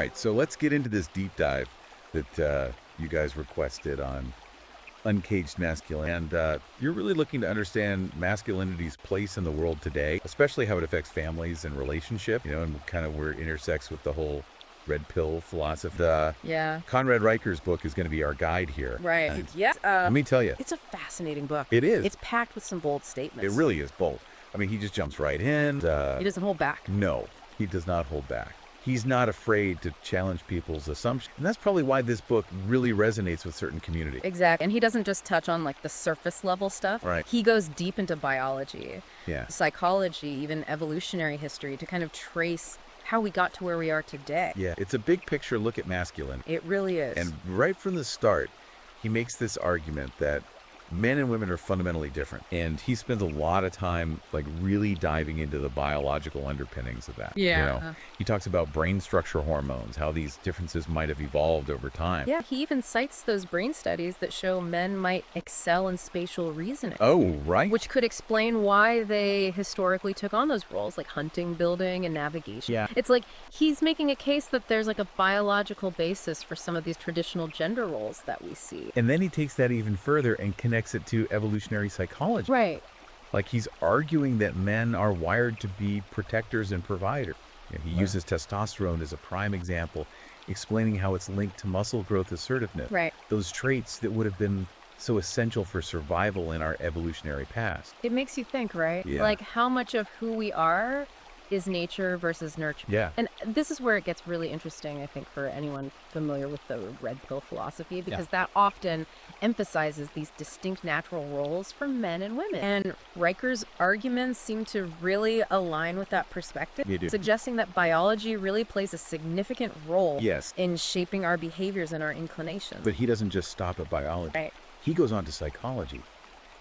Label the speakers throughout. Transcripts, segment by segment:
Speaker 1: right, so let's get into this deep dive that you guys requested on Uncaged Masculinity. And you're really looking to understand masculinity's place in the world today, especially how it affects families and relationship, and kind of where it intersects with the whole red pill philosophy. Conrad Reicher's book is going to be our guide here.
Speaker 2: Right.
Speaker 1: And
Speaker 2: Yeah.
Speaker 1: let me tell you.
Speaker 2: It's a fascinating book.
Speaker 1: It is.
Speaker 2: It's packed with some bold statements.
Speaker 1: It really is bold. I mean, he just jumps right in.
Speaker 2: He doesn't hold back.
Speaker 1: No, he does not hold back. He's not afraid to challenge people's assumptions. And that's probably why this book really resonates with certain communities.
Speaker 2: Exactly. And he doesn't just touch on like the surface level stuff.
Speaker 1: Right.
Speaker 2: He goes deep into biology,
Speaker 1: Yeah.
Speaker 2: psychology, even evolutionary history to kind of trace how we got to where we are today.
Speaker 1: Yeah. It's a big picture look at masculine.
Speaker 2: It really is.
Speaker 1: And right from the start, he makes this argument that men and women are fundamentally different. And he spends a lot of time like really diving into the biological underpinnings of that.
Speaker 2: Yeah.
Speaker 1: He talks about brain structure hormones, how these differences might have evolved over time.
Speaker 2: Yeah, he even cites those brain studies that show men might excel in spatial reasoning.
Speaker 1: Oh, right.
Speaker 2: Which could explain why they historically took on those roles, like hunting, building, and navigation.
Speaker 1: Yeah.
Speaker 2: It's like he's making a case that there's like a biological basis for some of these traditional gender roles that we see.
Speaker 1: And then he takes that even further and connects it to evolutionary psychology.
Speaker 2: Right.
Speaker 1: Like he's arguing that men are wired to be protectors and providers. He uses testosterone as a prime example, explaining how it's linked to muscle growth assertiveness.
Speaker 2: Right.
Speaker 1: Those traits that would have been so essential for survival in our evolutionary past.
Speaker 2: It makes you think, right?
Speaker 1: Yeah.
Speaker 2: Like how much of who we are is nature versus nurture.
Speaker 1: Yeah.
Speaker 2: And this is where it gets really interesting, I think, for anyone familiar with the red pill philosophy, because that often emphasizes these distinct natural roles for men and women. And Reicher's arguments seem to really align with that perspective,
Speaker 1: They do.
Speaker 2: suggesting that biology really plays a significant role
Speaker 1: Yes.
Speaker 2: in shaping our behaviors and our inclinations.
Speaker 1: But he doesn't just stop at biology.
Speaker 2: Right.
Speaker 1: He goes on to psychology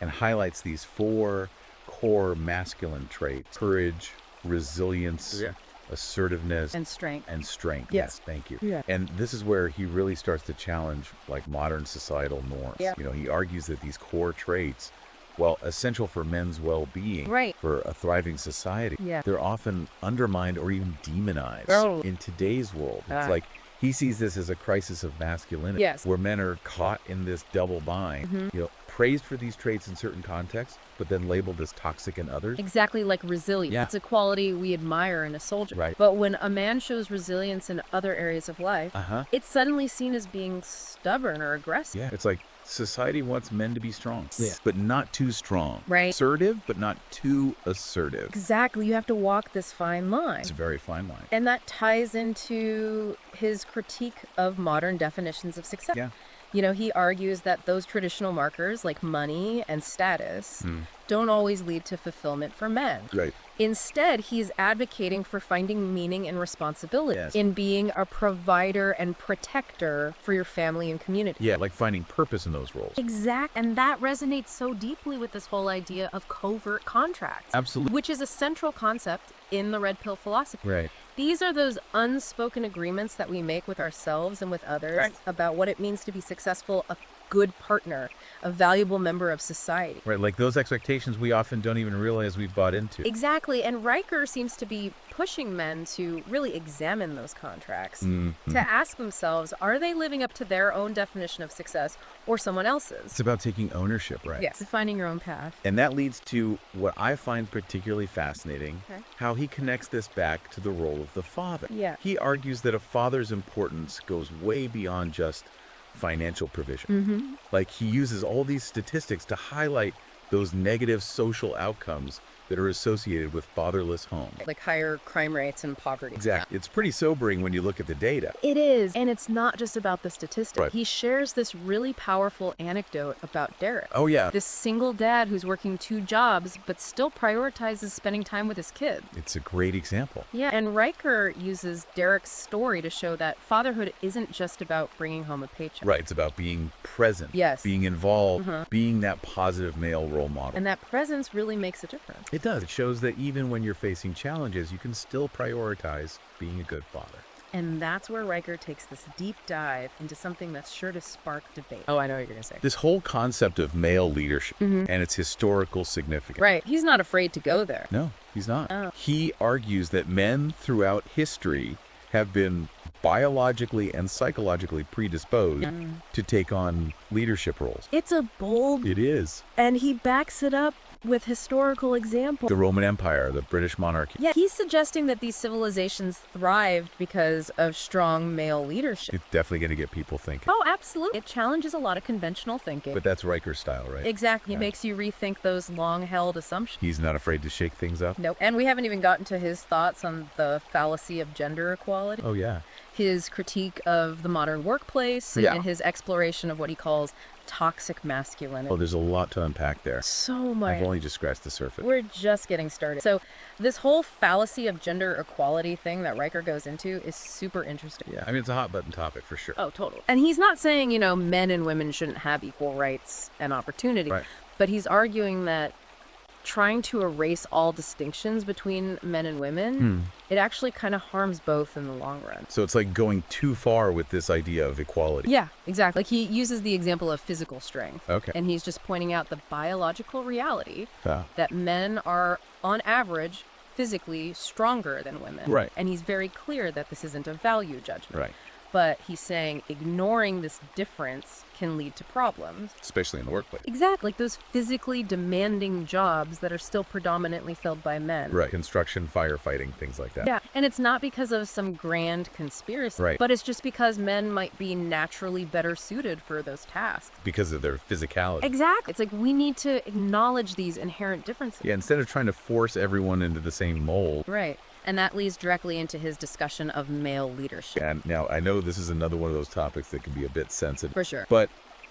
Speaker 1: and highlights these 4 core masculine traits: courage, resilience, assertiveness,
Speaker 2: And strength.
Speaker 1: and strength.
Speaker 2: Yeah.
Speaker 1: Yes, thank you.
Speaker 2: Yeah.
Speaker 1: And this is where he really starts to challenge like modern societal norms.
Speaker 2: Yeah.
Speaker 1: He argues that these core traits, while essential for men's well-being,
Speaker 2: Right.
Speaker 1: for a thriving society,
Speaker 2: Yeah.
Speaker 1: they're often undermined or even demonized
Speaker 2: Oh.
Speaker 1: in today's world. It's
Speaker 2: Ah.
Speaker 1: like he sees this as a crisis of masculinity,
Speaker 2: Yes.
Speaker 1: where men are caught in this double bind, praised for these traits in certain contexts, but then labeled as toxic in others.
Speaker 2: Exactly, like resilience.
Speaker 1: Yeah.
Speaker 2: It's a quality we admire in a soldier.
Speaker 1: Right.
Speaker 2: But when a man shows resilience in other areas of life, it's suddenly seen as being stubborn or aggressive.
Speaker 1: Yeah, it's like society wants men to be strong,
Speaker 2: Yeah.
Speaker 1: but not too strong.
Speaker 2: Right.
Speaker 1: Assertive, but not too assertive.
Speaker 2: Exactly. You have to walk this fine line.
Speaker 1: It's a very fine line.
Speaker 2: And that ties into his critique of modern definitions of success.
Speaker 1: Yeah.
Speaker 2: He argues that those traditional markers like money and status don't always lead to fulfillment for men.
Speaker 1: Right.
Speaker 2: Instead, he's advocating for finding meaning and responsibility
Speaker 1: Yes.
Speaker 2: in being a provider and protector for your family and community.
Speaker 1: Yeah, like finding purpose in those roles.
Speaker 2: Exact. And that resonates so deeply with this whole idea of covert contracts.
Speaker 1: Absolutely.
Speaker 2: Which is a central concept in the red pill philosophy.
Speaker 1: Right.
Speaker 2: These are those unspoken agreements that we make with ourselves and with others about what it means to be successful, a good partner, a valuable member of society.
Speaker 1: Right, like those expectations we often don't even realize we've bought into.
Speaker 2: Exactly. And Riker seems to be pushing men to really examine those contracts, to ask themselves, are they living up to their own definition of success or someone else's?
Speaker 1: It's about taking ownership, right?
Speaker 2: Yes, finding your own path.
Speaker 1: And that leads to what I find particularly fascinating, how he connects this back to the role of the father.
Speaker 2: Yeah.
Speaker 1: He argues that a father's importance goes way beyond just financial provision. Like he uses all these statistics to highlight those negative social outcomes that are associated with fatherless homes.
Speaker 2: Like higher crime rates and poverty.
Speaker 1: Exactly. It's pretty sobering when you look at the data.
Speaker 2: It is. And it's not just about the statistics.
Speaker 1: Right.
Speaker 2: He shares this really powerful anecdote about Derek.
Speaker 1: Oh, yeah.
Speaker 2: This single dad who's working 2 jobs, but still prioritizes spending time with his kid.
Speaker 1: It's a great example.
Speaker 2: Yeah, and Riker uses Derek's story to show that fatherhood isn't just about bringing home a paycheck.
Speaker 1: Right. It's about being present.
Speaker 2: Yes.
Speaker 1: Being involved, being that positive male role model.
Speaker 2: And that presence really makes a difference.
Speaker 1: It does. It shows that even when you're facing challenges, you can still prioritize being a good father.
Speaker 2: And that's where Riker takes this deep dive into something that's sure to spark debate. Oh, I know what you're going to say.
Speaker 1: This whole concept of male leadership and its historical significance.
Speaker 2: Right. He's not afraid to go there.
Speaker 1: No, he's not.
Speaker 2: Oh.
Speaker 1: He argues that men throughout history have been biologically and psychologically predisposed to take on leadership roles.
Speaker 2: It's a bold,
Speaker 1: It is.
Speaker 2: and he backs it up with historical examples.
Speaker 1: The Roman Empire, the British monarchy.
Speaker 2: Yeah, he's suggesting that these civilizations thrived because of strong male leadership.
Speaker 1: It's definitely going to get people thinking.
Speaker 2: Oh, absolutely. It challenges a lot of conventional thinking.
Speaker 1: But that's Riker's style, right?
Speaker 2: Exactly.
Speaker 1: Yeah.
Speaker 2: It makes you rethink those long-held assumptions.
Speaker 1: He's not afraid to shake things up.
Speaker 2: Nope. And we haven't even gotten to his thoughts on the fallacy of gender equality.
Speaker 1: Oh, yeah.
Speaker 2: His critique of the modern workplace and his exploration of what he calls toxic masculinity.
Speaker 1: Oh, there's a lot to unpack there.
Speaker 2: So much.
Speaker 1: I've only just scratched the surface.
Speaker 2: We're just getting started. So this whole fallacy of gender equality thing that Riker goes into is super interesting.
Speaker 1: Yeah, I mean, it's a hot button topic for sure.
Speaker 2: Oh, totally. And he's not saying, men and women shouldn't have equal rights and opportunity.
Speaker 1: Right.
Speaker 2: But he's arguing that trying to erase all distinctions between men and women, it actually kind of harms both in the long run.
Speaker 1: So it's like going too far with this idea of equality.
Speaker 2: Yeah, exactly. Like he uses the example of physical strength.
Speaker 1: Okay.
Speaker 2: And he's just pointing out the biological reality
Speaker 1: Yeah.
Speaker 2: that men are, on average, physically stronger than women.
Speaker 1: Right.
Speaker 2: And he's very clear that this isn't a value judgment.
Speaker 1: Right.
Speaker 2: But he's saying ignoring this difference can lead to problems.
Speaker 1: Especially in the workplace.
Speaker 2: Exactly. Like those physically demanding jobs that are still predominantly filled by men.
Speaker 1: Right. Construction, firefighting, things like that.
Speaker 2: Yeah. And it's not because of some grand conspiracy.
Speaker 1: Right.
Speaker 2: But it's just because men might be naturally better suited for those tasks.
Speaker 1: Because of their physicality.
Speaker 2: Exactly. It's like we need to acknowledge these inherent differences.
Speaker 1: Yeah, instead of trying to force everyone into the same mold.
Speaker 2: Right. And that leads directly into his discussion of male leadership.
Speaker 1: And now I know this is another one of those topics that can be a bit sensitive.
Speaker 2: For sure.
Speaker 1: But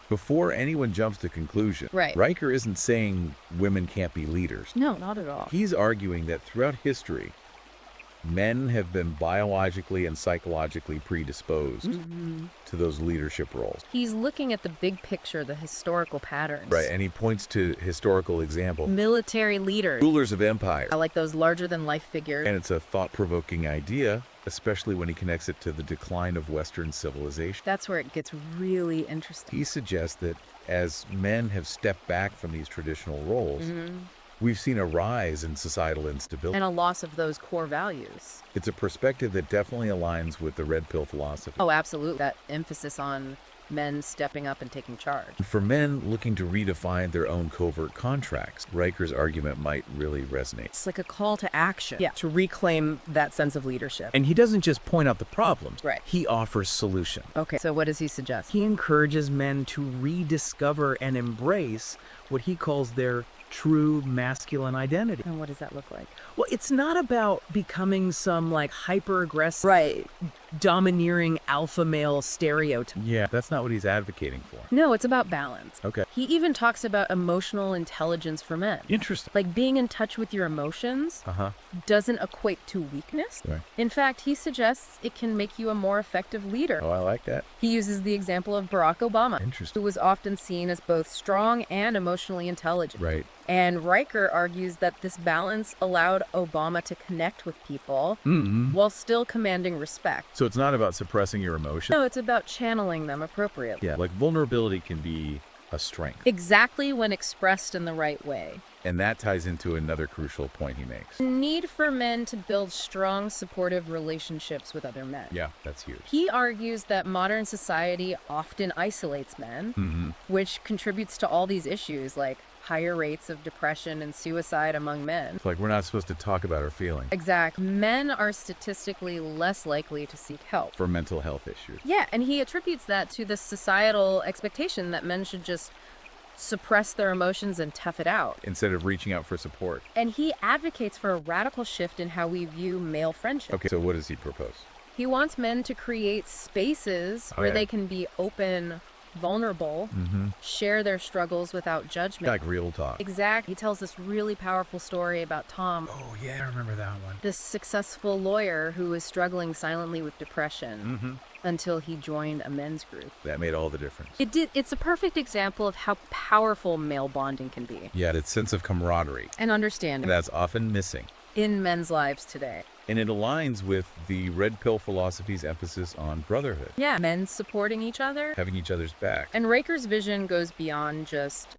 Speaker 1: before anyone jumps to conclusion,
Speaker 2: Right.
Speaker 1: Riker isn't saying women can't be leaders.
Speaker 2: No, not at all.
Speaker 1: He's arguing that throughout history, men have been biologically and psychologically predisposed to those leadership roles.
Speaker 2: He's looking at the big picture, the historical patterns.
Speaker 1: Right, and he points to historical examples.
Speaker 2: Military leaders.
Speaker 1: Rulers of empire.
Speaker 2: I like those larger-than-life figures.
Speaker 1: And it's a thought-provoking idea, especially when he connects it to the decline of Western civilization.
Speaker 2: That's where it gets really interesting.
Speaker 1: He suggests that as men have stepped back from these traditional roles, we've seen a rise in societal instability.
Speaker 2: And a loss of those core values.
Speaker 1: It's a perspective that definitely aligns with the red pill philosophy.
Speaker 2: Oh, absolutely. That emphasis on men stepping up and taking charge.
Speaker 1: For men looking to redefine their own covert contracts, Riker's argument might really resonate.
Speaker 2: It's like a call to action. Yeah, to reclaim that sense of leadership.
Speaker 3: And he doesn't just point out the problems.
Speaker 2: Right.
Speaker 3: He offers solution.
Speaker 2: Okay, so what does he suggest?
Speaker 3: He encourages men to rediscover and embrace what he calls their true masculine identity.
Speaker 2: And what does that look like?
Speaker 3: Well, it's not about becoming some hyper-aggressive, domineering alpha male stereotype.
Speaker 1: Yeah, that's not what he's advocating for.
Speaker 2: No, it's about balance.
Speaker 1: Okay.
Speaker 2: He even talks about emotional intelligence for men.
Speaker 1: Interesting.
Speaker 2: Like being in touch with your emotions
Speaker 1: Uh-huh.
Speaker 2: doesn't equate to weakness.
Speaker 1: Right.
Speaker 2: In fact, he suggests it can make you a more effective leader.
Speaker 1: Oh, I like that.
Speaker 2: He uses the example of Barack Obama,
Speaker 1: Interesting.
Speaker 2: who was often seen as both strong and emotionally intelligent.
Speaker 1: Right.
Speaker 2: And Riker argues that this balance allowed Obama to connect with people while still commanding respect.
Speaker 1: So it's not about suppressing your emotions.
Speaker 2: No, it's about channeling them appropriately.
Speaker 1: Yeah, like vulnerability can be a strength.
Speaker 2: Exactly when expressed in the right way.
Speaker 1: And that ties into another crucial point he makes.
Speaker 2: The need for men to build strong, supportive relationships with other men.
Speaker 1: Yeah, that's huge.
Speaker 2: He argues that modern society often isolates men, which contributes to all these issues like higher rates of depression and suicide among men.
Speaker 1: It's like we're not supposed to talk about our feelings
Speaker 2: Exactly. Men are statistically less likely to seek help.
Speaker 1: for mental health issues.
Speaker 2: Yeah, and he attributes that to the societal expectation that men should just suppress their emotions and tough it out.
Speaker 1: Instead of reaching out for support.
Speaker 2: And he advocates for a radical shift in how we view male friendship.
Speaker 1: Okay, so what does he propose?
Speaker 2: He wants men to create spaces
Speaker 1: Oh,
Speaker 2: where
Speaker 1: yeah.
Speaker 2: they can be open, vulnerable, share their struggles without judgment.
Speaker 1: Like real talk.
Speaker 2: Exactly. He tells this really powerful story about Tom,
Speaker 3: Oh, yeah, I remember that one.
Speaker 2: this successful lawyer who was struggling silently with depression until he joined a men's group.
Speaker 1: That made all the difference.
Speaker 2: It's a perfect example of how powerful male bonding can be
Speaker 1: Yeah, that sense of camaraderie.
Speaker 2: and understanding
Speaker 1: That's often missing.
Speaker 2: in men's lives today.
Speaker 1: And it aligns with the red pill philosophy's emphasis on brotherhood,
Speaker 2: Yeah, men supporting each other.
Speaker 1: having each other's back.
Speaker 2: And Riker's vision goes beyond just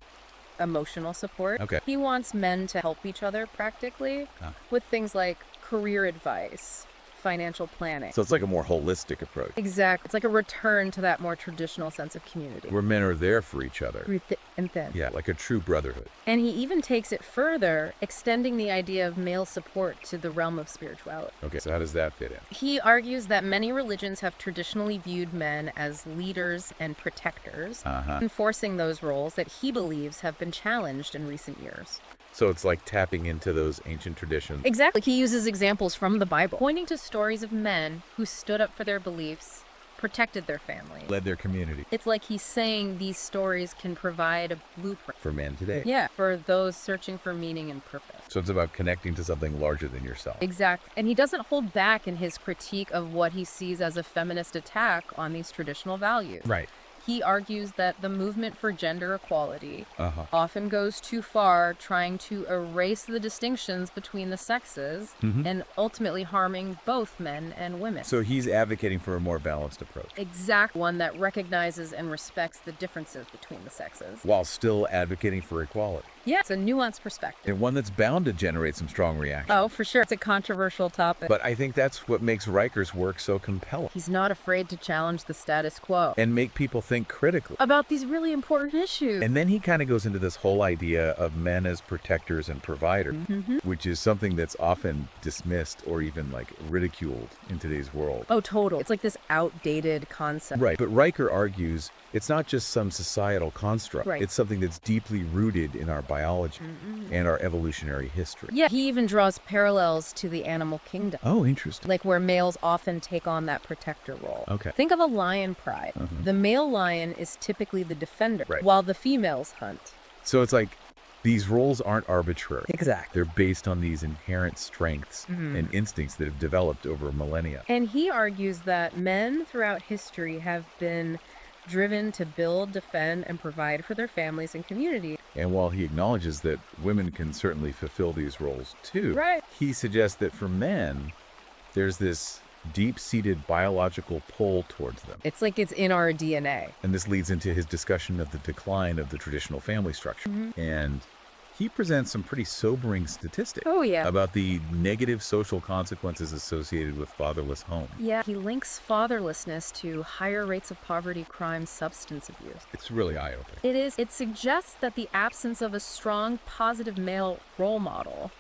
Speaker 2: emotional support.
Speaker 1: Okay.
Speaker 2: He wants men to help each other practically with things like career advice, financial planning.
Speaker 1: So it's like a more holistic approach,
Speaker 2: Exactly. It's like a return to that more traditional sense of community.
Speaker 1: where men are there for each other.
Speaker 2: Through thick and thin.
Speaker 1: Yeah, like a true brotherhood.
Speaker 2: And he even takes it further, extending the idea of male support to the realm of spirituality.
Speaker 1: Okay, so how does that fit in?
Speaker 2: He argues that many religions have traditionally viewed men as leaders and protectors, enforcing those roles that he believes have been challenged in recent years.
Speaker 1: So it's like tapping into those ancient traditions.
Speaker 2: Exactly. He uses examples from the Bible, pointing to stories of men who stood up for their beliefs, protected their family.
Speaker 1: Led their community.
Speaker 2: It's like he's saying these stories can provide a blueprint.
Speaker 1: For men today.
Speaker 2: Yeah, for those searching for meaning and purpose.
Speaker 1: So it's about connecting to something larger than yourself.
Speaker 2: Exactly. And he doesn't hold back in his critique of what he sees as a feminist attack on these traditional values.
Speaker 1: Right.
Speaker 2: He argues that the movement for gender equality often goes too far, trying to erase the distinctions between the sexes and ultimately harming both men and women.
Speaker 1: So he's advocating for a more balanced approach,
Speaker 2: Exact one that recognizes and respects the differences between the sexes.
Speaker 1: while still advocating for equality.
Speaker 2: Yeah, it's a nuanced perspective.
Speaker 1: And one that's bound to generate some strong reaction.
Speaker 2: Oh, for sure. It's a controversial topic.
Speaker 1: But I think that's what makes Riker's work so compelling.
Speaker 2: He's not afraid to challenge the status quo
Speaker 1: And make people think critically.
Speaker 2: about these really important issues.
Speaker 1: And then he kind of goes into this whole idea of men as protectors and providers, which is something that's often dismissed or even like ridiculed in today's world.
Speaker 2: Oh, total. It's like this outdated concept.
Speaker 1: Right. But Riker argues it's not just some societal construct.
Speaker 2: Right.
Speaker 1: It's something that's deeply rooted in our biology and our evolutionary history.
Speaker 2: Yeah, he even draws parallels to the animal kingdom,
Speaker 1: Oh, interesting.
Speaker 2: like where males often take on that protector role.
Speaker 1: Okay.
Speaker 2: Think of a lion pride. The male lion is typically the defender,
Speaker 1: Right.
Speaker 2: while the females hunt.
Speaker 1: So it's like these roles aren't arbitrary.
Speaker 3: Exactly.
Speaker 1: They're based on these inherent strengths and instincts that have developed over millennia.
Speaker 2: And he argues that men throughout history have been driven to build, defend, and provide for their families and community.
Speaker 1: And while he acknowledges that women can certainly fulfill these roles too,
Speaker 2: Right.
Speaker 1: he suggests that for men, there's this deep-seated biological pull towards them.
Speaker 2: It's like it's in our DNA.
Speaker 1: And this leads into his discussion of the decline of the traditional family structure. And he presents some pretty sobering statistics
Speaker 2: Oh, yeah.
Speaker 1: about the negative social consequences associated with fatherless homes.
Speaker 2: Yeah, he links fatherlessness to higher rates of poverty, crime, substance abuse.
Speaker 1: It's really eye-opening.
Speaker 2: It is. It suggests that the absence of a strong, positive male role model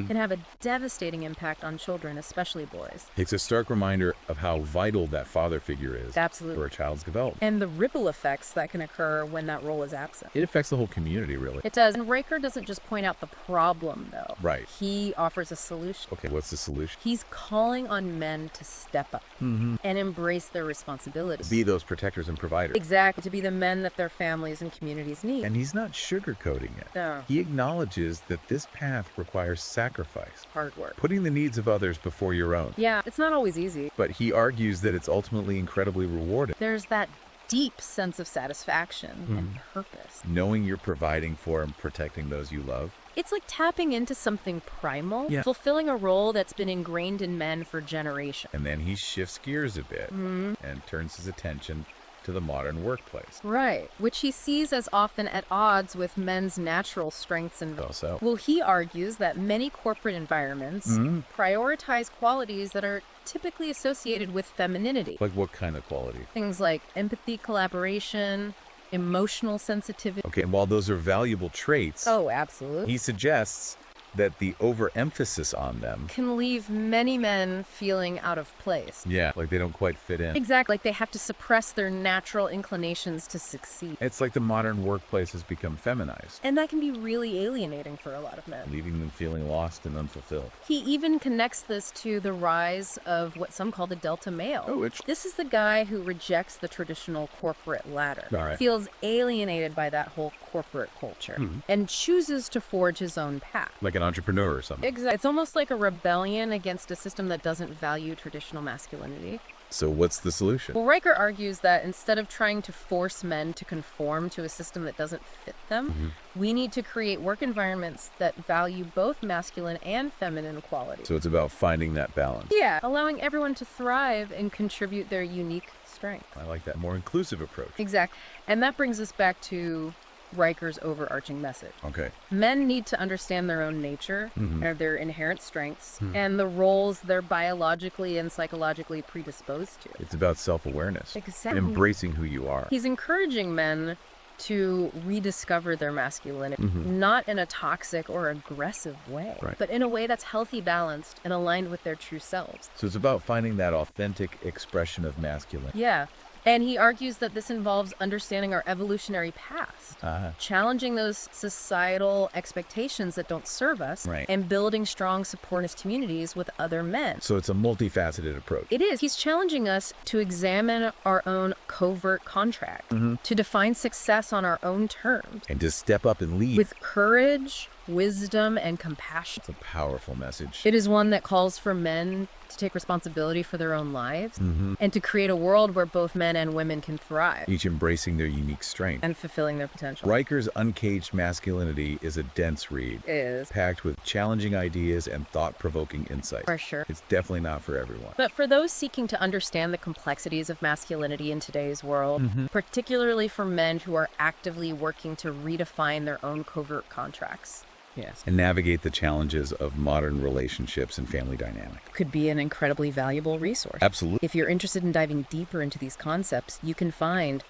Speaker 2: can have a devastating impact on children, especially boys.
Speaker 1: It's a stark reminder of how vital that father figure is
Speaker 2: Absolutely.
Speaker 1: for a child's development.
Speaker 2: And the ripple effects that can occur when that role is absent.
Speaker 1: It affects the whole community, really.
Speaker 2: It does. And Riker doesn't just point out the problem, though.
Speaker 1: Right.
Speaker 2: He offers a solution.
Speaker 1: Okay, what's the solution?
Speaker 2: He's calling on men to step up and embrace their responsibilities.
Speaker 1: Be those protectors and providers.
Speaker 2: Exactly. To be the men that their families and communities need.
Speaker 1: And he's not sugarcoating it.
Speaker 2: No.
Speaker 1: He acknowledges that this path requires sacrifice,
Speaker 2: Hard work.
Speaker 1: putting the needs of others before your own.
Speaker 2: Yeah, it's not always easy.
Speaker 1: But he argues that it's ultimately incredibly rewarding.
Speaker 2: There's that deep sense of satisfaction and purpose.
Speaker 1: Knowing you're providing for and protecting those you love.
Speaker 2: It's like tapping into something primal,
Speaker 1: Yeah.
Speaker 2: fulfilling a role that's been ingrained in men for generations.
Speaker 1: And then he shifts gears a bit and turns his attention to the modern workplace.
Speaker 2: Right, which he sees as often at odds with men's natural strengths and values.
Speaker 1: Also,
Speaker 2: Well, he argues that many corporate environments prioritize qualities that are typically associated with femininity.
Speaker 1: like what kind of quality?
Speaker 2: Things like empathy, collaboration, emotional sensitivity.
Speaker 1: Okay, and while those are valuable traits,
Speaker 2: Oh, absolutely.
Speaker 1: he suggests that the overemphasis on them,
Speaker 2: Can leave many men feeling out of place.
Speaker 1: yeah, like they don't quite fit in.
Speaker 2: Exactly, like they have to suppress their natural inclinations to succeed.
Speaker 1: It's like the modern workplace has become feminized,
Speaker 2: And that can be really alienating for a lot of men.
Speaker 1: leaving them feeling lost and unfulfilled.
Speaker 2: He even connects this to the rise of what some call the Delta male.
Speaker 1: Oh, it's-
Speaker 2: This is the guy who rejects the traditional corporate ladder,
Speaker 1: All right.
Speaker 2: feels alienated by that whole corporate culture, and chooses to forge his own path.
Speaker 1: Like an entrepreneur or something.
Speaker 2: Exactly. It's almost like a rebellion against a system that doesn't value traditional masculinity.
Speaker 1: So what's the solution?
Speaker 2: Well, Riker argues that instead of trying to force men to conform to a system that doesn't fit them, we need to create work environments that value both masculine and feminine qualities.
Speaker 1: So it's about finding that balance.
Speaker 2: Yeah, allowing everyone to thrive and contribute their unique strength.
Speaker 1: I like that more inclusive approach.
Speaker 2: Exactly. And that brings us back to Riker's overarching message.
Speaker 1: Okay.
Speaker 2: Men need to understand their own nature, or their inherent strengths, and the roles they're biologically and psychologically predisposed to.
Speaker 1: It's about self-awareness.
Speaker 2: Exactly.
Speaker 1: Embracing who you are.
Speaker 2: He's encouraging men to rediscover their masculinity, not in a toxic or aggressive way,
Speaker 1: Right.
Speaker 2: but in a way that's healthy, balanced, and aligned with their true selves.
Speaker 1: So it's about finding that authentic expression of masculine.
Speaker 2: Yeah. And he argues that this involves understanding our evolutionary past, challenging those societal expectations that don't serve us,
Speaker 1: Right.
Speaker 2: and building strong, supportive communities with other men.
Speaker 1: So it's a multifaceted approach.
Speaker 2: It is. He's challenging us to examine our own covert contract, to define success on our own terms,
Speaker 1: And to step up and lead.
Speaker 2: with courage, wisdom, and compassion.
Speaker 1: It's a powerful message.
Speaker 2: It is one that calls for men to take responsibility for their own lives and to create a world where both men and women can thrive
Speaker 1: Each embracing their unique strength.
Speaker 2: and fulfilling their potential.
Speaker 1: Riker's Uncaged Masculinity is a dense read,
Speaker 2: It is,
Speaker 1: packed with challenging ideas and thought-provoking insight.
Speaker 2: for sure.
Speaker 1: It's definitely not for everyone.
Speaker 2: But for those seeking to understand the complexities of masculinity in today's world, particularly for men who are actively working to redefine their own covert contracts, yes,
Speaker 1: And navigate the challenges of modern relationships and family dynamic.
Speaker 2: could be an incredibly valuable resource.
Speaker 1: Absolutely.
Speaker 2: If you're interested in diving deeper into these concepts, you can find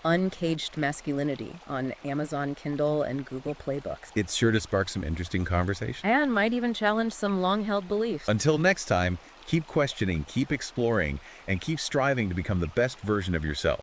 Speaker 2: Uncaged Masculinity on Amazon Kindle and Google Play Books,
Speaker 1: It's sure to spark some interesting conversation.
Speaker 2: and might even challenge some long-held beliefs.
Speaker 1: Until next time, keep questioning, keep exploring, and keep striving to become the best version of yourself.